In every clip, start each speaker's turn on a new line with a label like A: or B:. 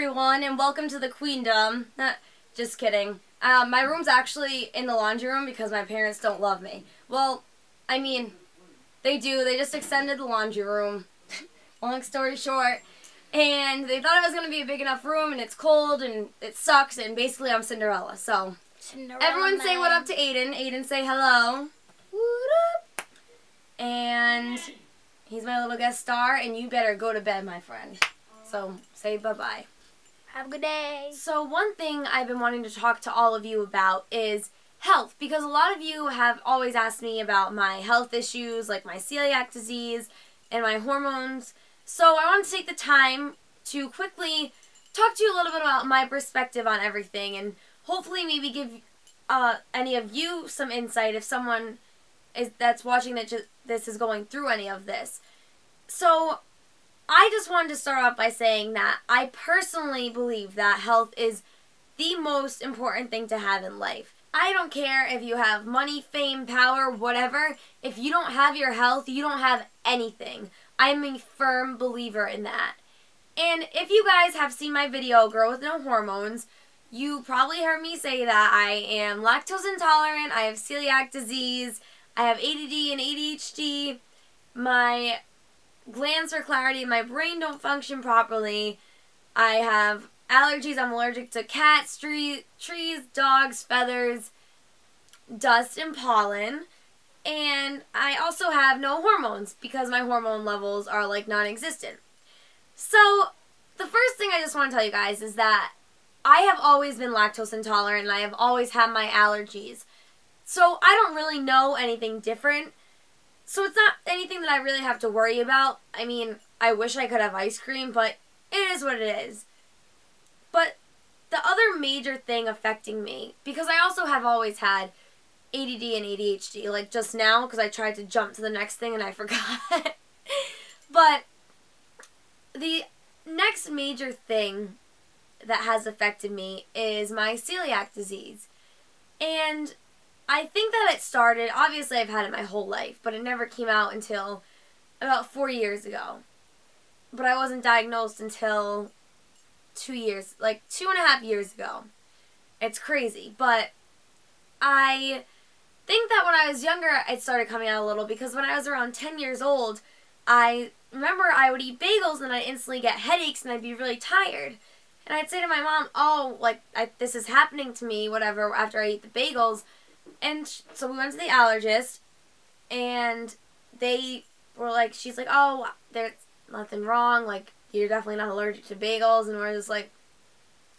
A: everyone, and welcome to the Queendom. Just kidding. My room's actually in the laundry room because my parents don't love me. Well, I mean, they do. They just extended the laundry room. Long story short. And they thought it was going to be a big enough room, and it's cold, and it sucks, and basically I'm Cinderella. So, everyone say what up to Aiden. Aiden, say hello. What up? And he's my little guest star, and you better go to bed, my friend. So, say bye-bye.
B: Have a good day.
A: So, one thing I've been wanting to talk to all of you about is health, because a lot of you have always asked me about my health issues, like my celiac disease and my hormones. So, I want to take the time to quickly talk to you a little bit about my perspective on everything, and hopefully maybe give any of you some insight if someone that's watching this is going through any of this. So, I just wanted to start off by saying that I personally believe that health is the most important thing to have in life. I don't care if you have money, fame, power, whatever. If you don't have your health, you don't have anything. I'm a firm believer in that. And if you guys have seen my video, Girl with No Hormones, you probably heard me say that I am lactose intolerant, I have celiac disease, I have ADD and ADHD, my glands for clarity, my brain don't function properly, I have allergies, I'm allergic to cats, trees, dogs, feathers, dust, and pollen, and I also have no hormones because my hormone levels are like non-existent. So, the first thing I just want to tell you guys is that I have always been lactose intolerant and I have always had my allergies. So, I don't really know anything different. So it's not anything that I really have to worry about. I mean, I wish I could have ice cream, but it is what it is. But the other major thing affecting me, because I also have always had ADD and ADHD, like just now, because I tried to jump to the next thing and I forgot. But the next major thing that has affected me is my celiac disease. And I think that it started, obviously I've had it my whole life, but it never came out until about 4 years ago. But I wasn't diagnosed until 2 years, like 2.5 years ago. It's crazy, but I think that when I was younger, it started coming out a little, because when I was around 10 years old, I remember I would eat bagels and I'd instantly get headaches and I'd be really tired. And I'd say to my mom, oh, like, this is happening to me, whatever, after I eat the bagels. And so we went to the allergist, and they were like, she's like, oh, there's nothing wrong, like, you're definitely not allergic to bagels, and we're just like,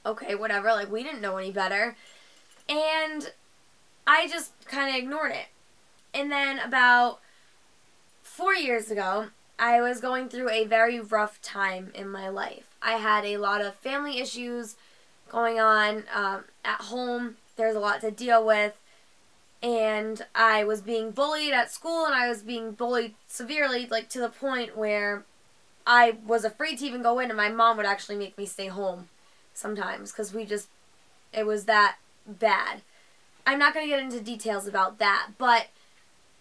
A: okay, whatever, like, we didn't know any better, and I just kind of ignored it. And then about 4 years ago, I was going through a very rough time in my life. I had a lot of family issues going on at home. There's a lot to deal with. And I was being bullied at school, and I was being bullied severely, like to the point where I was afraid to even go in, and my mom would actually make me stay home sometimes because it was that bad. I'm not going to get into details about that, but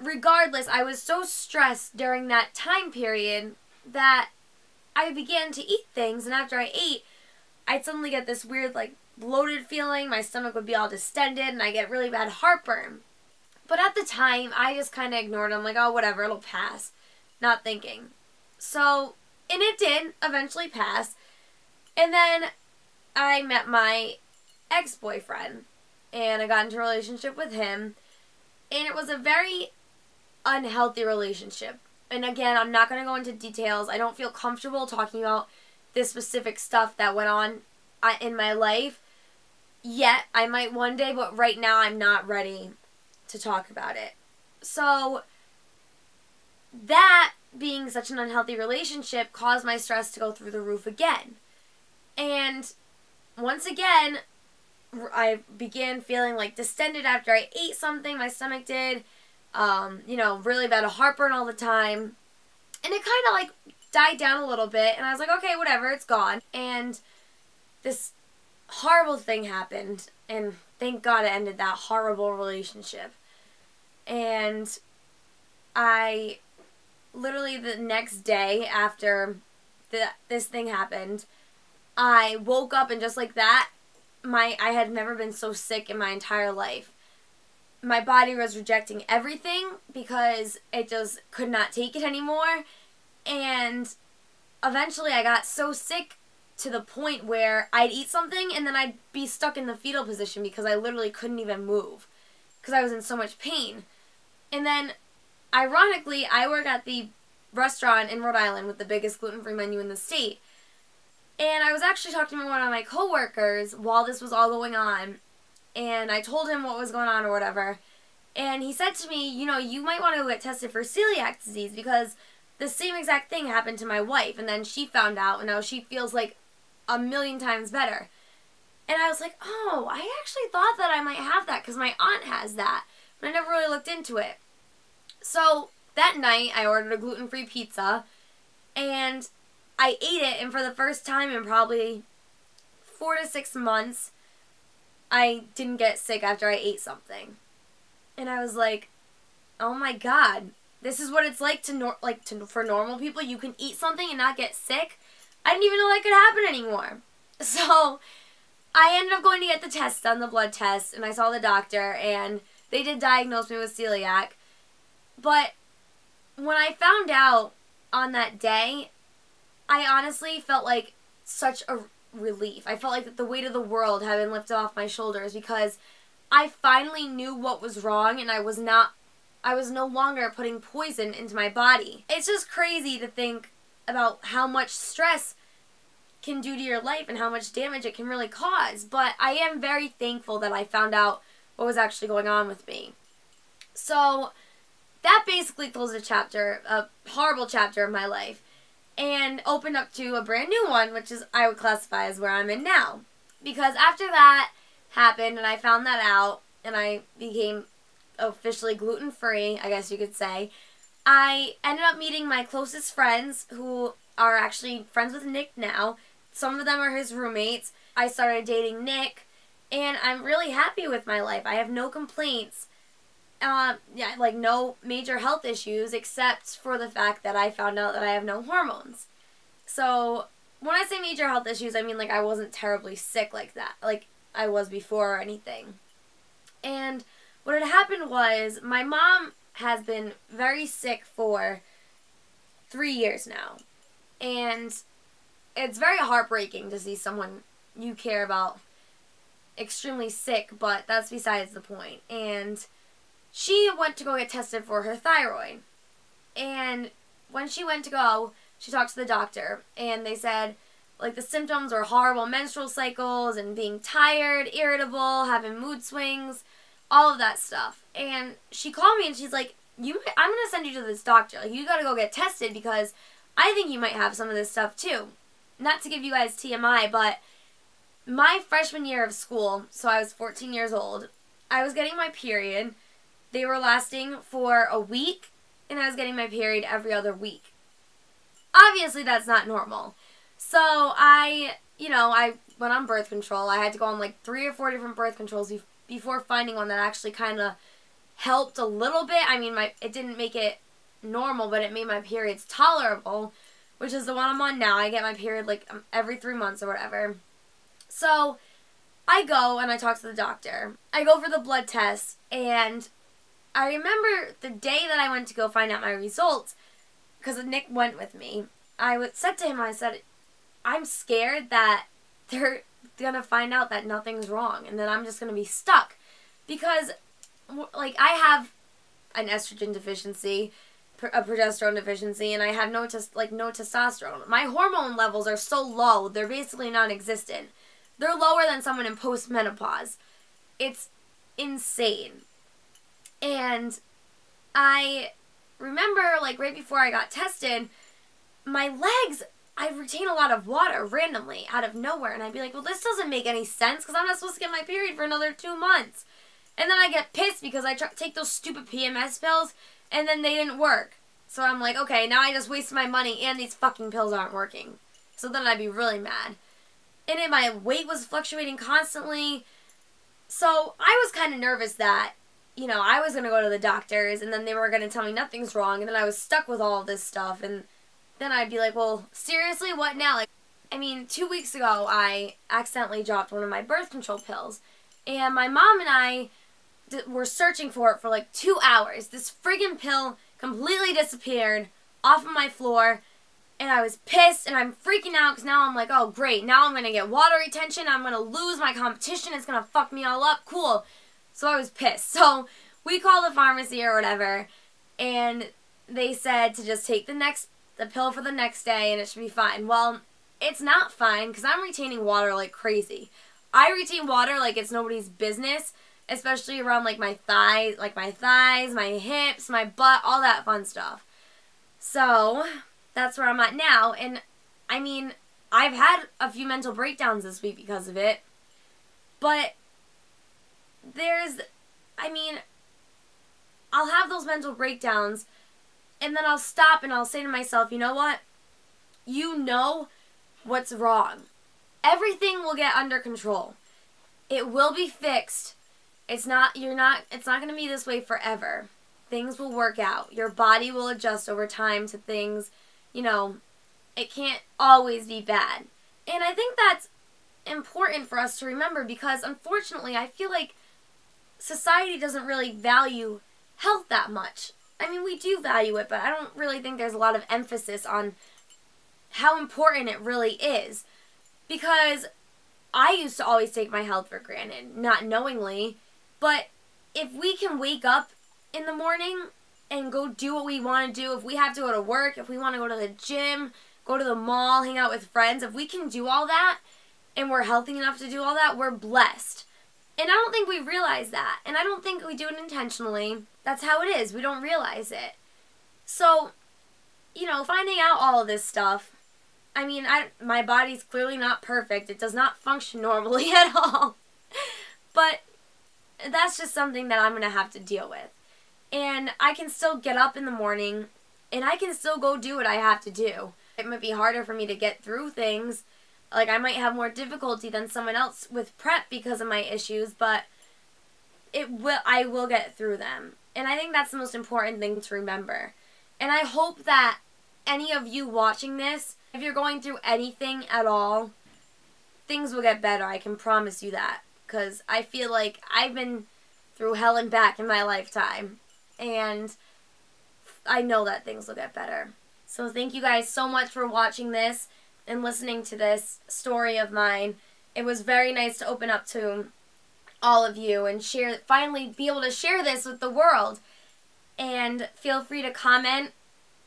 A: regardless, I was so stressed during that time period that I began to eat things, and after I ate, I'd suddenly get this weird, like, bloated feeling. My stomach would be all distended, and I get really bad heartburn. But at the time, I just kind of ignored it. I'm like, oh, whatever, it'll pass. Not thinking. So, and it did eventually pass. And then I met my ex-boyfriend, and I got into a relationship with him. And it was a very unhealthy relationship. And again, I'm not going to go into details. I don't feel comfortable talking about this specific stuff that went on in my life yet. I might one day, but right now I'm not ready to talk about it. So that being such an unhealthy relationship caused my stress to go through the roof again. And once again, I began feeling like distended after I ate something. My stomach did, really bad heartburn all the time. And it kind of like died down a little bit, and I was like, okay, whatever, it's gone. And this horrible thing happened, and thank God it ended that horrible relationship. And I literally the next day after this thing happened, I woke up and just like that, I had never been so sick in my entire life. My body was rejecting everything because it just could not take it anymore. And eventually I got so sick to the point where I'd eat something and then I'd be stuck in the fetal position because I literally couldn't even move because I was in so much pain. And then, ironically, I work at the restaurant in Rhode Island with the biggest gluten-free menu in the state. And I was actually talking to one of my coworkers while this was all going on, and I told him what was going on or whatever. And he said to me, you know, you might want to get tested for celiac disease because the same exact thing happened to my wife, and then she found out, and now she feels like a million times better. And I was like, oh, I actually thought that I might have that because my aunt has that, but I never really looked into it. So that night, I ordered a gluten-free pizza, and I ate it, and for the first time in probably 4 to 6 months, I didn't get sick after I ate something. And I was like, oh my God, this is what it's like for normal people. You can eat something and not get sick. I didn't even know that could happen anymore. So I ended up going to get the test done, the blood test, and I saw the doctor, and they did diagnose me with celiac. But when I found out on that day, I honestly felt like such a relief. I felt like the weight of the world had been lifted off my shoulders because I finally knew what was wrong, and I was no longer putting poison into my body. It's just crazy to think about how much stress can do to your life and how much damage it can really cause. But I am very thankful that I found out what was actually going on with me. So that basically closed a horrible chapter of my life, and opened up to a brand new one, which is I would classify as where I'm in now. Because after that happened and I found that out and I became officially gluten-free, I guess you could say, I ended up meeting my closest friends who are actually friends with Nick now. Some of them are his roommates. I started dating Nick, and I'm really happy with my life. I have no complaints. Yeah, like no major health issues except for the fact that I found out that I have no hormones. So when I say major health issues, I mean like I wasn't terribly sick like that, like I was before or anything. And what had happened was my mom has been very sick for 3 years now. And it's very heartbreaking to see someone you care about extremely sick, but that's besides the point. And she went to go get tested for her thyroid. And when she went to go, she talked to the doctor, and they said, like, the symptoms were horrible menstrual cycles and being tired, irritable, having mood swings, all of that stuff. And she called me and she's like, I'm going to send you to this doctor. Like, you got to go get tested because I think you might have some of this stuff too. Not to give you guys TMI, but my freshman year of school, so I was 14 years old, I was getting my period. They were lasting for a week, and I was getting my period every other week. Obviously, that's not normal. So I went on birth control. I had to go on like 3 or 4 different birth controls before finding one that actually kind of helped a little bit. I mean, it didn't make it normal, but it made my periods tolerable, which is the one I'm on now. I get my period like every 3 months or whatever. So I go and I talk to the doctor. I go for the blood test, and I remember the day that I went to go find out my results, because Nick went with me. I said to him, I said, I'm scared that they're going to find out that nothing's wrong and that I'm just going to be stuck. Because, like, I have an estrogen deficiency, a progesterone deficiency, and I have no testosterone. My hormone levels are so low, they're basically non-existent. They're lower than someone in postmenopause. It's insane. And I remember, like, right before I got tested, my legs, I retain a lot of water randomly out of nowhere. And I'd be like, well, this doesn't make any sense because I'm not supposed to get my period for another 2 months. And then I get pissed because I take those stupid PMS pills and then they didn't work. So I'm like, okay, now I just wasted my money and these fucking pills aren't working. So then I'd be really mad. And then my weight was fluctuating constantly. So I was kind of nervous that, you know, I was going to go to the doctors and then they were going to tell me nothing's wrong, and then I was stuck with all of this stuff, and then I'd be like, well, seriously, what now? Like, I mean, 2 weeks ago, I accidentally dropped one of my birth control pills. And my mom and I were searching for it for like 2 hours. This friggin' pill completely disappeared off of my floor. And I was pissed, and I'm freaking out because now I'm like, oh, great. Now I'm going to get water retention. I'm going to lose my competition. It's going to fuck me all up. Cool. So I was pissed. So we called the pharmacy or whatever, and they said to just take the pill for the next day, and it should be fine. Well, it's not fine because I'm retaining water like crazy. I retain water like it's nobody's business, especially around like my thighs, my hips, my butt, all that fun stuff. So that's where I'm at now, and I mean, I've had a few mental breakdowns this week because of it, but I'll have those mental breakdowns, and then I'll stop and I'll say to myself, you know what? You know what's wrong. Everything will get under control. It will be fixed. It's not going to be this way forever. Things will work out. Your body will adjust over time to things. You know, it can't always be bad. And I think that's important for us to remember because, unfortunately, I feel like society doesn't really value health that much. I mean, we do value it, but I don't really think there's a lot of emphasis on how important it really is. Because I used to always take my health for granted, not knowingly. But if we can wake up in the morning and go do what we want to do, if we have to go to work, if we want to go to the gym, go to the mall, hang out with friends, if we can do all that and we're healthy enough to do all that, we're blessed. And I don't think we realize that. And I don't think we do it intentionally. That's how it is. We don't realize it. So, you know, finding out all of this stuff, I mean, my body's clearly not perfect. It does not function normally at all. But that's just something that I'm going to have to deal with. And I can still get up in the morning, and I can still go do what I have to do. It might be harder for me to get through things. Like, I might have more difficulty than someone else with prep because of my issues, but I will get through them. And I think that's the most important thing to remember. And I hope that any of you watching this, if you're going through anything at all, things will get better. I can promise you that. Because I feel like I've been through hell and back in my lifetime. And I know that things will get better. So thank you guys so much for watching this and listening to this story of mine. It was very nice to open up to all of you and finally be able to share this with the world. And feel free to comment,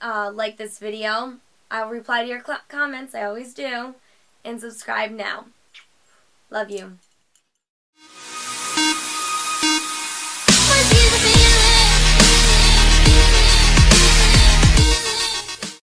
A: like this video. I'll reply to your comments, I always do. And subscribe now. Love you.